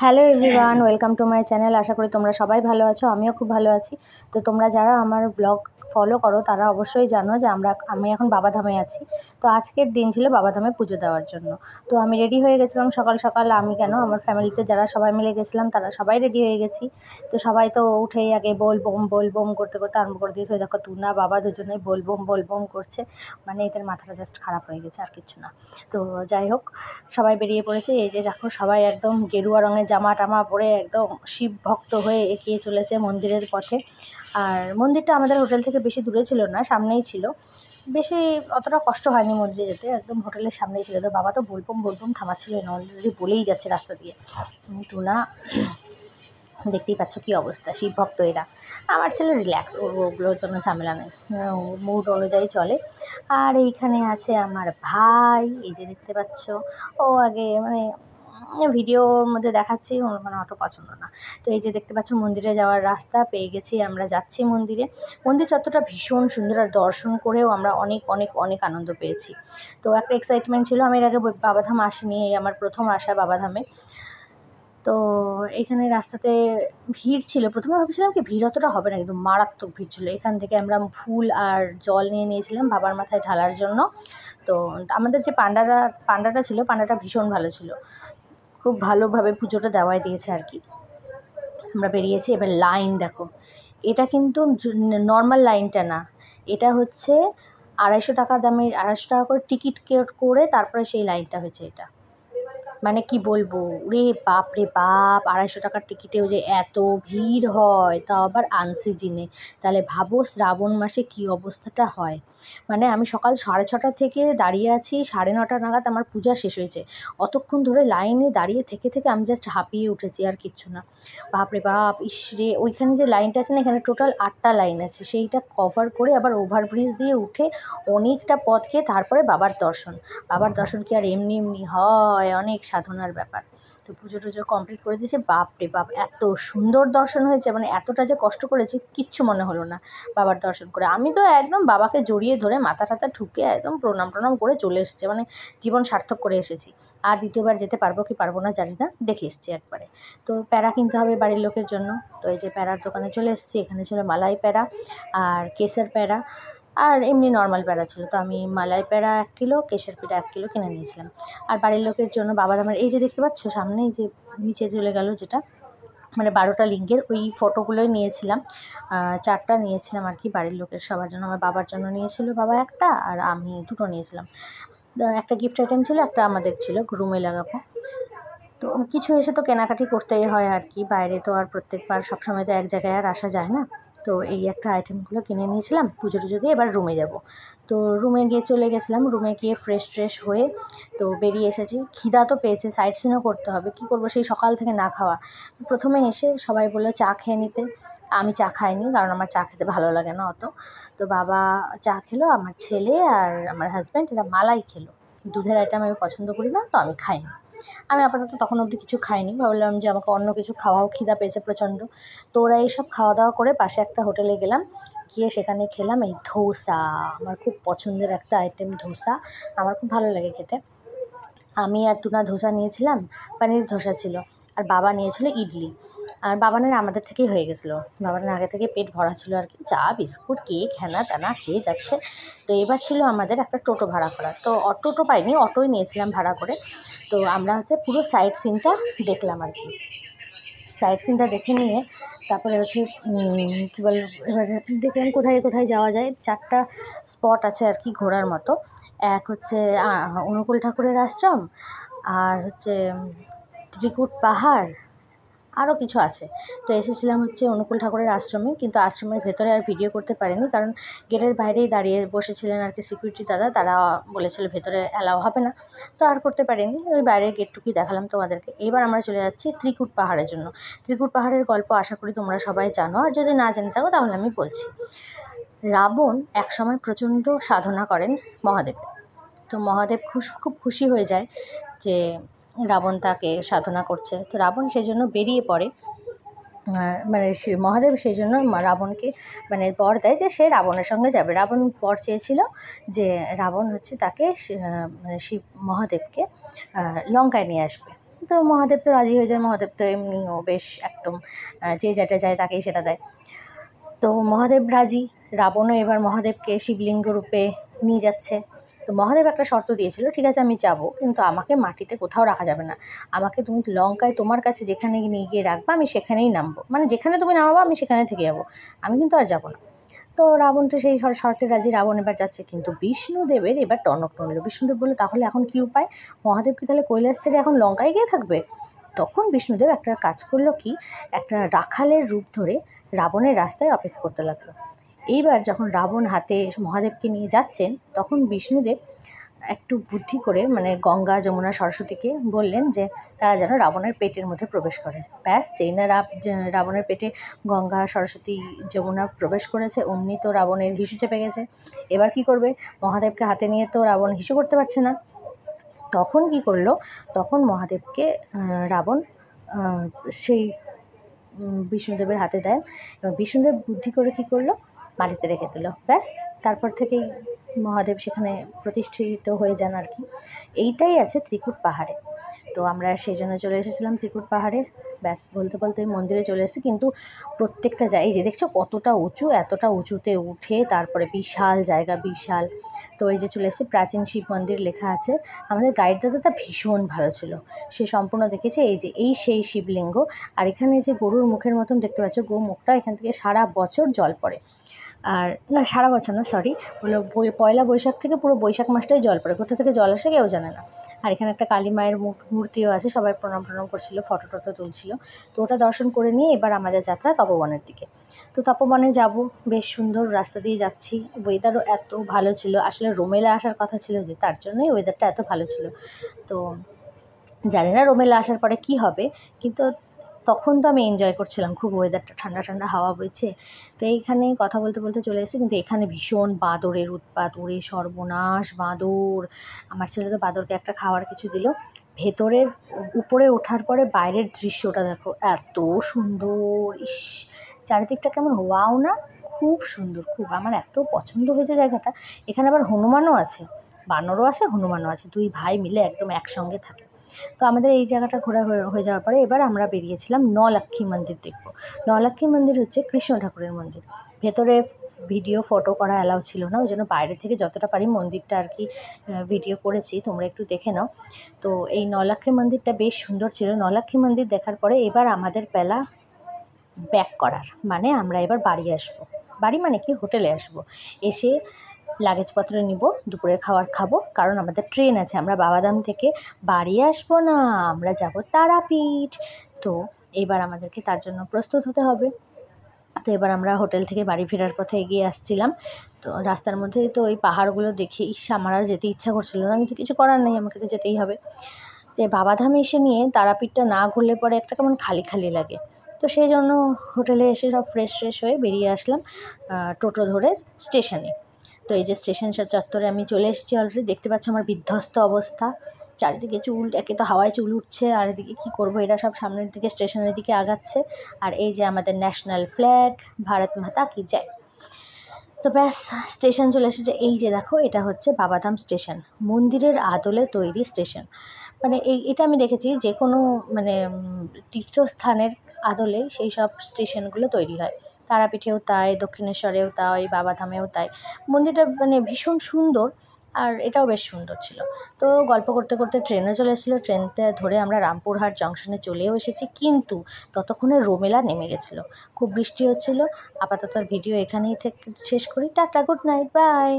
Hello everyone, welcome to my channel. আশা করি তোমরা সবাই ভালো আছো, আমিও খুব ভালো আছি। তো তোমরা যারা আমার ব্লগ ফলো করো তারা অবশ্যই জানো যে আমি এখন বাবাধামে আছি। তো আজকের দিন ছিল বাবাধামে পুজো দেওয়ার জন্য। তো আমি রেডি হয়ে গেছিলাম সকাল সকাল। আমি কেন, আমার ফ্যামিলিতে যারা সবাই মিলে গেছিলাম তারা সবাই রেডি হয়ে গেছি। তো সবাই তো উঠেই আগে বল বোম করতে করতে আরম্ভ করে দিয়েছে। ওই দেখো তুনা বাবা দুজনেই বল বোম করছে, মানে এদের মাথাটা জাস্ট খারাপ হয়ে গেছে, আর কিছু না। তো যাই হোক, সবাই বেরিয়ে পড়েছে। এই যে দেখো সবাই একদম গেরুয়া রঙের জামা টামা পরে একদম শিব ভক্ত হয়ে এগিয়ে চলেছে মন্দিরের পথে। আর মন্দিরটা আমাদের হোটেল থেকে বেশি দূরে ছিল না, সামনেই ছিল। বেশি অতটা কষ্ট হয়নি মন্দিরে যেতে, একদম হোটেলের সামনেই ছিল। তো বাবা তো বলবম থামাচ্ছিল না, অলরেডি বলেই যাচ্ছে রাস্তা দিয়ে। টুনা দেখতেই পাচ্ছ কী অবস্থা, শিব ভক্ত এরা। আমার ছেলে রিল্যাক্স, ওগুলোর জন্য ঝামেলা নেই, মুড অনুযায়ী চলে। আর এইখানে আছে আমার ভাই, এই যে দেখতে পাচ্ছ। ও আগে মানে ভিডিওর মধ্যে দেখাচ্ছি, ওর মানে অত পছন্দ না। তো এই যে দেখতে পাচ্ছ মন্দিরে যাওয়ার রাস্তা পেয়ে গেছি, আমরা যাচ্ছি মন্দিরে। মন্দির চত্বরটা ভীষণ সুন্দর, আর দর্শন করেও আমরা অনেক অনেক অনেক আনন্দ পেয়েছি। তো একটা এক্সাইটমেন্ট ছিল, আমি এর আগে বাবাধাম আসিনি, এই আমার প্রথম আসা বাবাধামে। তো এখানে রাস্তাতে ভিড় ছিল, প্রথমে ভাবছিলাম কি ভিড় অতটা হবে না, কিন্তু মারাত্মক ভিড় ছিল। এখান থেকে আমরা ফুল আর জল নিয়ে নিয়েছিলাম বাবার মাথায় ঢালার জন্য। তো আমাদের যে পান্ডাটা ছিল, পান্ডাটা ভীষণ ভালো ছিল, খুব ভালোভাবে পুজোটা দেওয়াই দিয়েছে আর কি। আমরা বেরিয়েছি, এবার লাইন দেখো। এটা কিন্তু নর্মাল লাইনটা না, এটা হচ্ছে 250 টাকা দামের, 250 টাকা করে টিকিট করে তারপরে সেই লাইনটা হয়েছে। এটা মানে কি বলবো, রে বাপ 250 টাকার টিকিটেও যে এত ভিড় হয়, তাও আবার আনসিজনে। তাহলে ভাবো শ্রাবণ মাসে কি অবস্থাটা হয়। মানে আমি সকাল 6:30 থেকে দাঁড়িয়ে আছি, 9:30 নাগাদ আমার পূজা শেষ হয়েছে। অতক্ষণ ধরে লাইনে দাঁড়িয়ে থেকে আমি জাস্ট হাঁপিয়ে উঠেছি, আর কিচ্ছু না। বাপরে বাপ, ইসরে, ওইখানে যে লাইনটা আছে না, এখানে টোটাল 8টা লাইন আছে, সেইটা কভার করে আবার ওভারব্রিজ দিয়ে উঠে অনেকটা পথ গিয়ে তারপরে বাবার দর্শন কি আর এমনি হয়, অনেক সাধনার ব্যাপার। তো পুজো টুজো কমপ্লিট করে দিয়েছে। বাপরে বাপ, এত সুন্দর দর্শন হয়েছে, মানে এতটা যে কষ্ট করেছি কিচ্ছু মনে হলো না বাবার দর্শন করে। আমি তো একদম বাবাকে জড়িয়ে ধরে মাথা টাথা ঠুকে একদম প্রণাম করে চলে এসেছি, মানে জীবন সার্থক করে এসেছি। আর দ্বিতীয়বার যেতে পারবো কি পারবো না জানি না, দেখে এসেছি একবারে। তো প্যারা কিনতে হবে বাড়ির লোকের জন্য। তো এই যে প্যারার দোকানে চলে এসেছি, এখানে ছিল মালাই প্যারা আর কেসের প্যারা, আর এমনি নর্মাল প্যারা ছিল। তো আমি মালাই প্যারা 1 কিলো, কেশের পিঠা 1 কিলো কিনে নিয়েছিলাম। আর বাড়ির লোকের জন্য বাবাধামের এই যে দেখতে পাচ্ছ সামনে, এই যে নিচে চলে গেল যেটা, মানে 12টা লিঙ্গের ওই ফটোগুলোই নিয়েছিলাম। 4টা নিয়েছিলাম আর কি বাড়ির লোকের সবার জন্য। আমার বাবার জন্য নিয়েছিল বাবা একটা, আর আমি 2টো নিয়েছিলাম। একটা গিফট আইটেম ছিল, একটা আমাদের ছিল, রুমে লাগাবো। তো কিছু এসে তো কেনাকাটি করতেই হয় আর কি, বাইরে তো আর প্রত্যেকবার সবসময় তো এক জায়গায় আর আসা যায় না। তো এই একটা আইটেমগুলো কিনে নিয়েছিলাম পুজো টুজো দিয়ে, এবার রুমে যাব। তো রুমে গিয়ে চলে গেছিলাম, রুমে গিয়ে ফ্রেশ হয়ে তো বেরিয়ে এসেছি। খিদা তো পেয়েছে, সাইট সিনও করতে হবে, কি করব সেই সকাল থেকে না খাওয়া। প্রথমে এসে সবাই বললো চা খেয়ে নিতে, আমি চা খাইনি, কারণ আমার চা খেতে ভালো লাগে না অত। তো বাবা চা খেলো, আমার ছেলে আর আমার হাজব্যান্ড এরা মালাই খেলো। দুধের আইটেম আমি পছন্দ করি না, তো আমি খাইনি। আমি আপাতত তখন অবধি কিছু খাইনি, ভাবলাম যে আমাকে অন্য কিছু খাওয়াও, খিদা পেয়েছে প্রচণ্ড। তো ওরা এইসব খাওয়া দাওয়া করে পাশে একটা হোটেলে গেলাম, গিয়ে সেখানে খেলাম এই ধোসা। আমার খুব পছন্দের একটা আইটেম ধোসা, আমার খুব ভালো লাগে খেতে। আমি আর টুনা ধোসা নিয়েছিলাম, পনির ধোসা ছিল, আর বাবা নিয়েছিল ইডলি। আর বাবানের আমাদের থেকেই হয়ে গেছিলো, বাবানের আগে থেকে পেট ভরা ছিল আর কি, চা বিস্কুট কেক হেনা তেনা খেয়ে যাচ্ছে। তো এবার ছিল আমাদের একটা টোটো ভাড়া করা। তো টোটো পাইনি, অটোই নিয়েছিলাম ভাড়া করে। তো আমরা হচ্ছে পুরো সাইট সিনটা দেখলাম আর কি। সাইট সিনটা দেখে নিয়ে তারপরে হচ্ছে কী বল, এবার দেখলাম কোথায় যাওয়া যায়। 4টা স্পট আছে আর কি ঘোরার মতো। এক হচ্ছে অনুকূল ঠাকুরের আশ্রম, আর হচ্ছে ত্রিকুট পাহাড়, আরও কিছু আছে। তো এসেছিলাম হচ্ছে অনুকূল ঠাকুরের আশ্রমে, কিন্তু আশ্রমের ভেতরে আর ভিডিও করতে পারিনি, কারণ গেটের বাইরেই দাঁড়িয়ে বসেছিলেন আর কি সিকিউরিটি দাদা, তারা বলেছিল ভেতরে অ্যালাও হবে না। তো আর করতে পারিনি, ওই বাইরের গেটটুকুই দেখালাম তোমাদেরকে। এবার আমরা চলে যাচ্ছি ত্রিকুট পাহাড়ের জন্য। ত্রিকুট পাহাড়ের গল্প আশা করি তোমরা সবাই জানো, আর যদি না জেনে থাকো তাহলে আমি বলছি। রাবণ একসময় প্রচণ্ড সাধনা করেন মহাদেবের। তো মহাদেব খুব খুশি হয়ে যায় যে রাবণ তাকে সাধনা করছে। তো রাবণ সেই জন্য বেরিয়ে পড়ে, মানে মহাদেব সেই জন্য রাবণকে মানে বর দেয় যে সে রাবণের সঙ্গে যাবে। রাবণ বর চেয়েছিল যে রাবণ হচ্ছে তাকে মানে শিব মহাদেবকে লঙ্কায় নিয়ে আসবে। তো মহাদেব তো রাজি হয়ে যায়, মহাদেব তো এমনিও বেশ একদম যে যেটা চায় তাকেই সেটা দেয়। তো মহাদেব রাজি, রাবণও এবার মহাদেবকে শিবলিঙ্গ রূপে নিয়ে যাচ্ছে। তো মহাদেব একটা শর্ত দিয়েছিল, ঠিক আছে আমি যাব, কিন্তু আমাকে মাটিতে কোথাও রাখা যাবে না, আমাকে তুমি লঙ্কায় তোমার কাছে যেখানে নিয়ে গিয়ে রাখবা আমি সেখানেই নামবো, মানে যেখানে তুমি নামাবো আমি সেখানে থেকে যাবো, আমি কিন্তু আর যাবো না। তো রাবণ তো সেই শর্তে রাজি, রাবণ এবার যাচ্ছে, কিন্তু বিষ্ণুদেবের এবার টনক নড়ল। বিষ্ণুদেব বললো তাহলে এখন কী উপায়, মহাদেব কি তাহলে কৈলাস ছেড়ে এখন লঙ্কায় গিয়ে থাকবে? তখন বিষ্ণুদেব একটা কাজ করলো কি, একটা রাখালের রূপ ধরে রাবণের রাস্তায় অপেক্ষা করতে লাগলো। এইবার যখন রাবণ হাতে মহাদেবকে নিয়ে যাচ্ছেন, তখন বিষ্ণুদেব একটু বুদ্ধি করে মানে গঙ্গা, যমুনা, সরস্বতীকে বললেন যে তারা যেন রাবণের পেটের মধ্যে প্রবেশ করে। ব্যাস, যেই না রাবণের পেটে গঙ্গা, সরস্বতী, যমুনা প্রবেশ করেছে অমনি তো রাবণের হিসু চেপে গেছে। এবার কি করবে, মহাদেবকে হাতে নিয়ে তো রাবণ হিসু করতে পারছে না। তখন কি করলো, তখন মহাদেবকে রাবণ সেই বিষ্ণুদেবের হাতে দেন, এবং বিষ্ণুদেব বুদ্ধি করে কী করলো, মাটিতে রেখে দিল। ব্যাস, তারপর থেকেই মহাদেব সেখানে প্রতিষ্ঠিত হয়ে যান আর কি। এইটাই আছে ত্রিকুট পাহাড়ে। তো আমরা সেই জন্য চলে এসেছিলাম ত্রিকুট পাহাড়ে। ব্যাস, বলতে বলতে ওই মন্দিরে চলে এসেছি, কিন্তু প্রত্যেকটা এই যে দেখছো কতটা উঁচু, এতটা উঁচুতে উঠে তারপরে বিশাল জায়গা, বিশাল। তো এই যে চলে এসেছি, প্রাচীন শিব মন্দির লেখা আছে। আমাদের গাইড দাদাটা ভীষণ ভালো ছিল, সে সম্পূর্ণ দেখেছে। এই যে সেই শিবলিঙ্গ, আর এখানে যে গরুর মুখের মতন দেখতে পাচ্ছ, গোমুখটা, এখান থেকে সারা বছর জল পড়ে। আর না, সারা বছর না, সরি, হলো পয়লা বৈশাখ থেকে পুরো বৈশাখ মাসটাই জল পড়ে, কোথা থেকে জল আসে কেউ জানে না। আর এখানে একটা কালী মায়ের মূর্তিও আছে, সবাই প্রণাম করছিল, ফটো টটো তুলছিল। তো ওটা দর্শন করে নিয়ে এবার আমাদের যাত্রা তপবনের দিকে। তো তপবনে যাব, বেশ সুন্দর রাস্তা দিয়ে যাচ্ছি, ওয়েদারও এত ভালো ছিল, আসলে রোমেলা আসার কথা ছিল যে, তার জন্যই ওয়েদারটা এত ভালো ছিল। তো জানি না রোমেলা আসার পরে কি হবে, কিন্তু তখন তো আমি এনজয় করছিলাম খুব, ওয়েদারটা ঠান্ডা ঠান্ডা হাওয়া বইছে। তো এইখানে কথা বলতে বলতে চলে এসেছি, কিন্তু এখানে ভীষণ বাঁদরের উৎপাত, ওরে সর্বনাশ বাঁদর। আমার ছেলে তো বাঁদরকে একটা খাওয়ার কিছু দিল। ভেতরের উপরে ওঠার পরে বাইরের দৃশ্যটা দেখো, এত সুন্দর, ইস, চারিদিকটা কেমন ওয়াও না, খুব সুন্দর, খুব, আমার এত পছন্দ হয়েছে জায়গাটা। এখানে আবার হনুমানও আছে, বানরও আছে, হনুমানও আছে, দুই ভাই মিলে একদম একসঙ্গে থাকে। তো আমাদের এই জায়গাটা ঘোরা হয়ে যাওয়ার পরে এবার আমরা বেরিয়েছিলাম নলক্ষ্মী মন্দির দেখব। নলক্ষ্মী মন্দির হচ্ছে কৃষ্ণ ঠাকুরের মন্দির। ভেতরে ভিডিও ফটো করা অ্যালাউ ছিল না, ওই জন্য বাইরে থেকে যতটা পারি মন্দিরটা আর কি ভিডিও করেছি, তোমরা একটু দেখে নাও। তো এই নলক্ষ্মী মন্দিরটা বেশ সুন্দর ছিল। নলক্ষ্মী মন্দির দেখার পরে এবার আমাদের বেলা ব্যাক করার, মানে আমরা এবার বাড়ি আসব, বাড়ি মানে কি হোটেলে আসব, এসে লাগেজপত্র নিব, দুপুরের খাবার খাবো, কারণ আমাদের ট্রেন আছে, আমরা বাবাধাম থেকে বাড়ি আসবো না, আমরা যাব তারাপীঠ। তো এবার আমাদেরকে তার জন্য প্রস্তুত হতে হবে। তো এবার আমরা হোটেল থেকে বাড়ি ফেরার পথে এগিয়ে আসছিলাম। তো রাস্তার মধ্যে তো ওই পাহাড়গুলো দেখে আমার আর যেতে ইচ্ছা করছিল না, কিন্তু কিছু করার নেই, আমাকে তো যেতেই হবে। যে বাবাধামে এসে নিয়ে তারাপীঠটা না ঘুরলে পরে একটা কেমন খালি খালি লাগে। তো সেই জন্য হোটেলে এসে সব ফ্রেশ হয়ে বেরিয়ে আসলাম টোটো ধরে স্টেশনে। তো এই যে স্টেশন চত্বরে আমি চলে এসেছি অলরেডি, দেখতে পাচ্ছ আমার বিধ্বস্ত অবস্থা, চারিদিকে চুল, একে তো হাওয়ায় চুল উঠছে, আর এদিকে কী করবো, এরা সব সামনের দিকে স্টেশনের দিকে আগাচ্ছে। আর এই যে আমাদের ন্যাশনাল ফ্ল্যাগ, ভারত মাতা কি জয়। তো ব্যাস, স্টেশন চলে এসেছে। এই যে দেখো, এটা হচ্ছে বাবাধাম স্টেশন, মন্দিরের আদলে তৈরি স্টেশন। মানে এটা আমি দেখেছি যে কোনো মানে তীর্থস্থানের আদলে সেই সব স্টেশনগুলো তৈরি হয়। তারাপীঠেও তাই, দক্ষিণেশ্বরেও তাই, বাবাধামেও তাই। মন্দিরটা মানে ভীষণ সুন্দর, আর এটাও বেশ সুন্দর ছিল। তো গল্প করতে করতে ট্রেনে চলে এসেছিলো, ট্রেনটা ধরে আমরা রামপুরহাট জংশনে চলেও এসেছি, কিন্তু ততক্ষণে রোমেলা নেমে গেছিলো, খুব বৃষ্টি হচ্ছিলো। আপাতত ভিডিও এখানেই শেষ করি। Tata, good night, by.